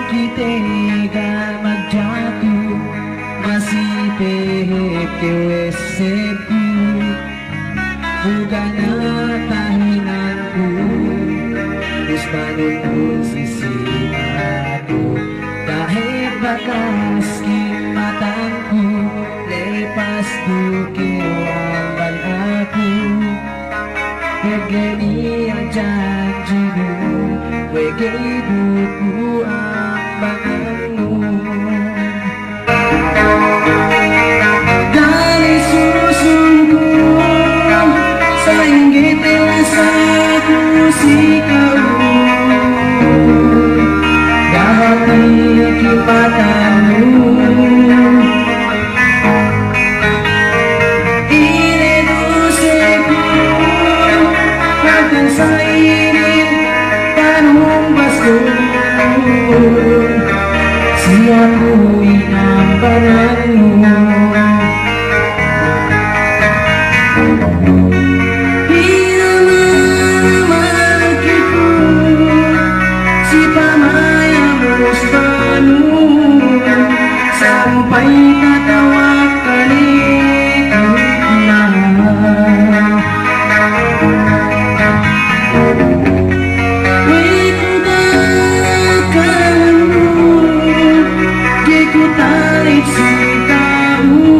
kitega magjatuh masih pehek keweseku bukan tahinanku terus bangun sisi aku kahit bakas kimatanku lepas tukiwan aku begini yang janjimu wege hidupku ambanganmu dari susunku sainggi telasaku si kau dahati kipatanmu ini doseku akan sairin tanung basku siapku inambaranmu sampai katawakan itu ku tarik si kamu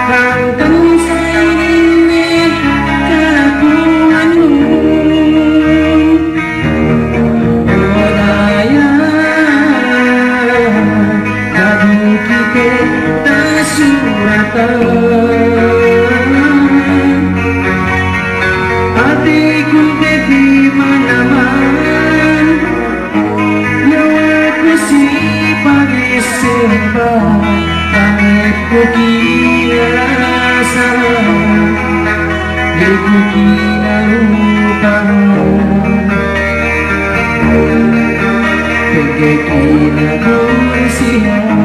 bangkan sainin kelakuanmu daya jadi kita suratan hatiku di mana-mana lewatku si pagi sembah pangitku kira rasa ku kira lupa peke kira bersiap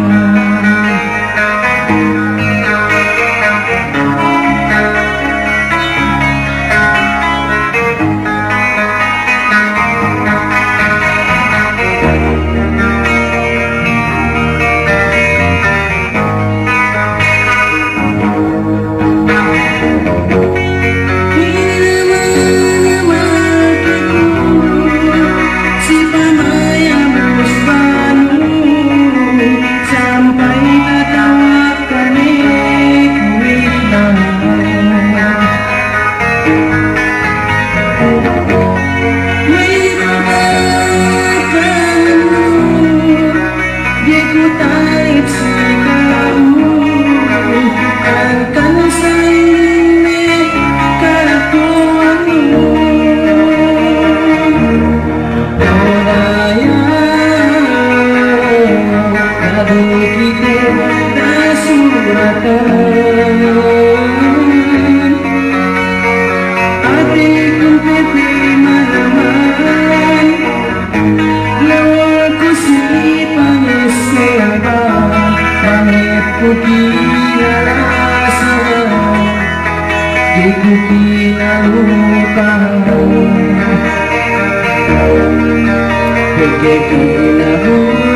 ku kira lupa peke kira